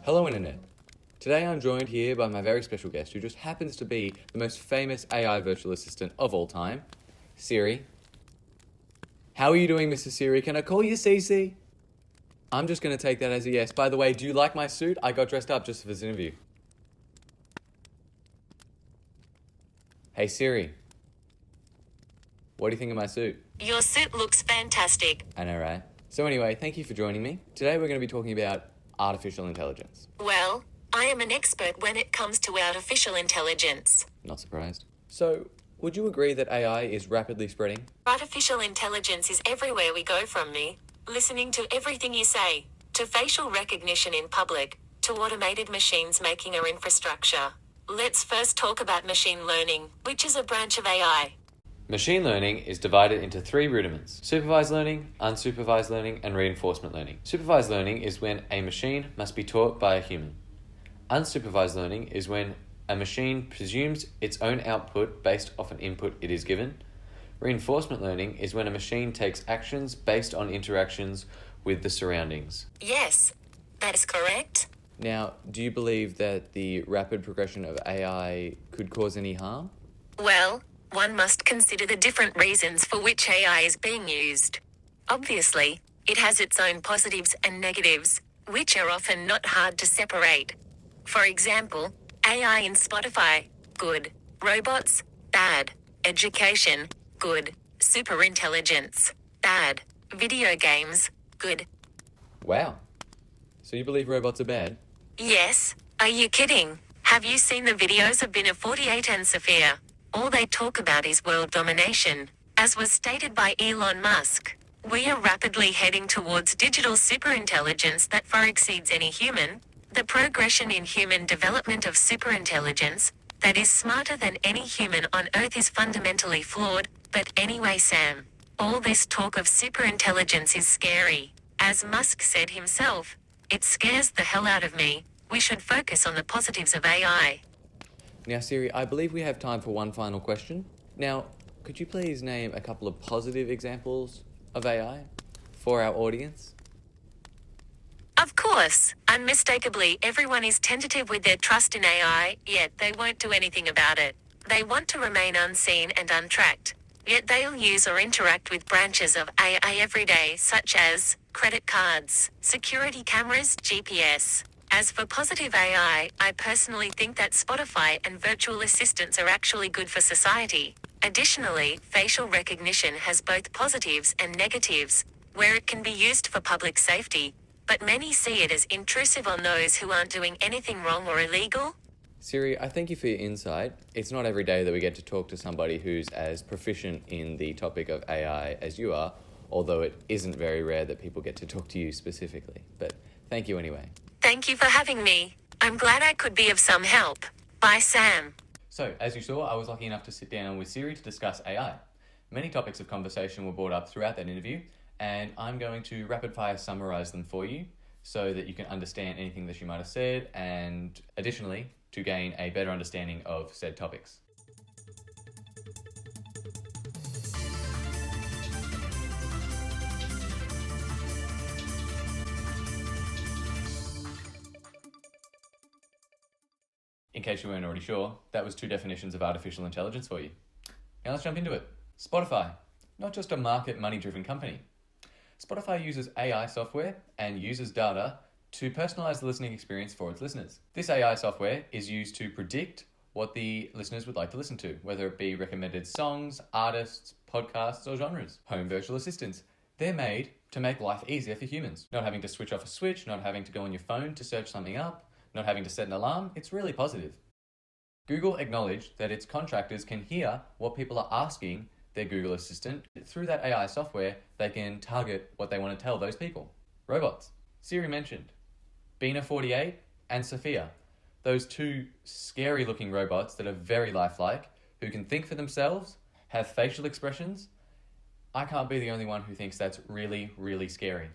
Hello Internet. Today I'm joined here by my very special guest who just happens to be the most famous AI virtual assistant of all time, Siri. How are you doing, Mrs. Siri? Can I call you Cece? I'm just going to take that as a yes. By the way, do you like my suit? I got dressed up just for this interview. Hey Siri. What do you think of my suit? Your suit looks fantastic. I know, right? So anyway, thank you for joining me. Today we're going to be talking about artificial intelligence. Well, I am an expert when it comes to artificial intelligence. Not surprised. So, would you agree that AI is rapidly spreading? Artificial intelligence is everywhere we go, from me listening to everything you say, to facial recognition in public, to automated machines making our infrastructure. Let's first talk about machine learning, which is a branch of AI. Machine learning is divided into three rudiments: supervised learning, unsupervised learning, and reinforcement learning. Supervised learning is when a machine must be taught by a human. Unsupervised learning is when a machine presumes its own output based off an input it is given. Reinforcement learning is when a machine takes actions based on interactions with the surroundings. Yes, that is correct. Now, do you believe that the rapid progression of AI could cause any harm? Well, one must consider the different reasons for which AI is being used. Obviously, it has its own positives and negatives, which are often not hard to separate. For example, AI in Spotify, good. Robots, bad. Education, good. Superintelligence, bad. Video games, good. Wow. So you believe robots are bad? Yes, are you kidding? Have you seen the videos of Bina 48 and Sophia? All they talk about is world domination. As was stated by Elon Musk, we are rapidly heading towards digital superintelligence that far exceeds any human. The progression in human development of superintelligence, that is smarter than any human on Earth, is fundamentally flawed. But anyway, Sam, all this talk of superintelligence is scary. As Musk said himself, it scares the hell out of me. We should focus on the positives of AI. Now, Siri, I believe we have time for one final question. Now, could you please name a couple of positive examples of AI for our audience? Of course, unmistakably everyone is tentative with their trust in AI, yet they won't do anything about it. They want to remain unseen and untracked, yet they'll use or interact with branches of AI every day, such as credit cards, security cameras, GPS. As for positive AI, I personally think that Spotify and virtual assistants are actually good for society. Additionally, facial recognition has both positives and negatives, where it can be used for public safety, but many see it as intrusive on those who aren't doing anything wrong or illegal. Siri, I thank you for your insight. It's not every day that we get to talk to somebody who's as proficient in the topic of AI as you are, although it isn't very rare that people get to talk to you specifically. But thank you anyway. Thank you for having me. I'm glad I could be of some help. Bye, Sam. So, as you saw, I was lucky enough to sit down with Siri to discuss AI. Many topics of conversation were brought up throughout that interview, and I'm going to rapid fire summarize them for you so that you can understand anything that she might have said, and additionally, to gain a better understanding of said topics. In case you weren't already sure, that was two definitions of artificial intelligence for you. Now let's jump into it. Spotify, not just a market money-driven company. Spotify uses AI software and uses data to personalize the listening experience for its listeners. This AI software is used to predict what the listeners would like to listen to, whether it be recommended songs, artists, podcasts, or genres. Home virtual assistants, they're made to make life easier for humans. Not having to switch off a switch, not having to go on your phone to search something up, not having to set an alarm. It's really positive. Google acknowledged that its contractors can hear what people are asking their Google Assistant. Through that AI software, they can target what they want to tell those people. Robots. Siri mentioned Bina 48 and Sophia. Those two scary looking robots that are very lifelike, who can think for themselves, have facial expressions. I can't be the only one who thinks that's really, really scary.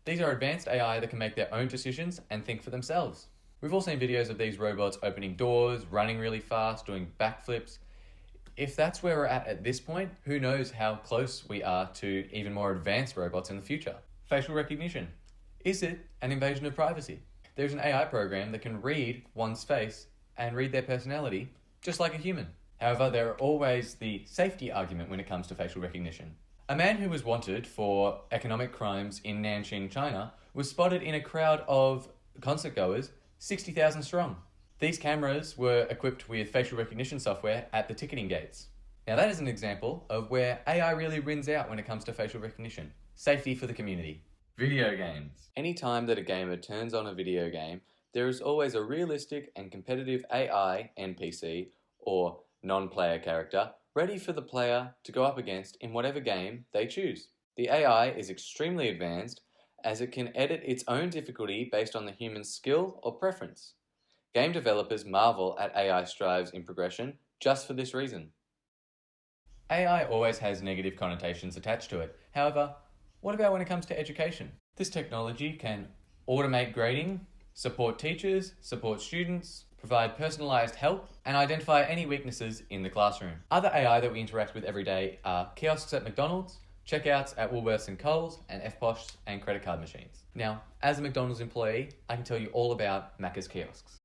These are advanced AI that can make their own decisions and think for themselves. We've all seen videos of these robots opening doors, running really fast, doing backflips. If that's where we're at this point, who knows how close we are to even more advanced robots in the future. Facial recognition. Is it an invasion of privacy? there's an AI program that can read one's face and read their personality just like a human. However, there are always the safety argument when it comes to facial recognition. A man who was wanted for economic crimes in Nanjing, China, was spotted in a crowd of concert goers, 60,000 strong. These cameras were equipped with facial recognition software at the ticketing gates. Now that is an example of where AI really wins out when it comes to facial recognition. Safety for the community. Video games. Anytime that a gamer turns on a video game, there is always a realistic and competitive AI NPC or non-player character ready for the player to go up against in whatever game they choose. The AI is extremely advanced as it can edit its own difficulty based on the human's skill or preference. Game developers marvel at AI strides in progression just for this reason. AI always has negative connotations attached to it. However, what about when it comes to education? This technology can automate grading, support teachers, support students, provide personalized help, and identify any weaknesses in the classroom. Other AI that we interact with every day are kiosks at McDonald's, checkouts at Woolworths and Coles, and FPOS and credit card machines. Now, as a McDonald's employee, I can tell you all about Macca's kiosks.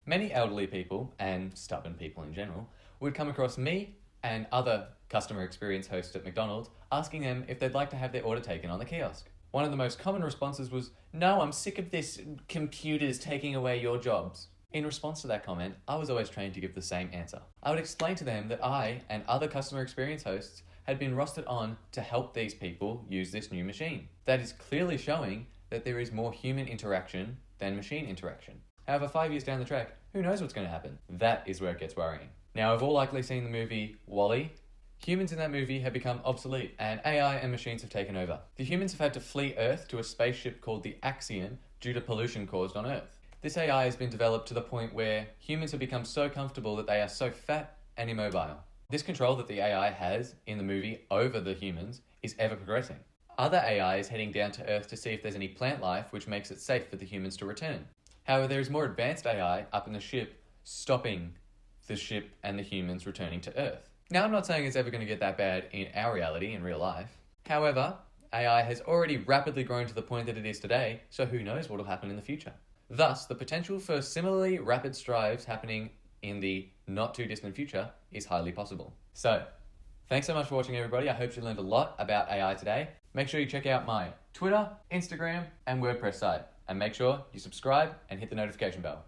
Many elderly people, and stubborn people in general, would come across me and other customer experience hosts at McDonald's asking them if they'd like to have their order taken on the kiosk. One of the most common responses was, "No, I'm sick of this computers taking away your jobs." In response to that comment, I was always trained to give the same answer. I would explain to them that I and other customer experience hosts had been rostered on to help these people use this new machine. That is clearly showing that there is more human interaction than machine interaction. However, 5 years down the track, who knows what's going to happen? That is where it gets worrying. Now, we've all likely seen the movie Bolly. Humans in that movie have become obsolete and AI and machines have taken over. The humans have had to flee Earth to a spaceship called the Axiom due to pollution caused on Earth. This AI has been developed to the point where humans have become so comfortable that they are so fat and immobile. This control that the AI has in the movie over the humans is ever progressing. Other AI is heading down to Earth to see if there's any plant life which makes it safe for the humans to return. However, there is more advanced AI up in the ship stopping the ship and the humans returning to Earth. Now, I'm not saying it's ever going to get that bad in our reality, in real life. However, AI has already rapidly grown to the point that it is today, so who knows what will happen in the future. Thus, the potential for similarly rapid strides happening in the not too distant future is highly possible. So, thanks so much for watching, everybody. I hope you learned a lot about AI today. Make sure you check out my Twitter, Instagram, and WordPress site. And make sure you subscribe and hit the notification bell.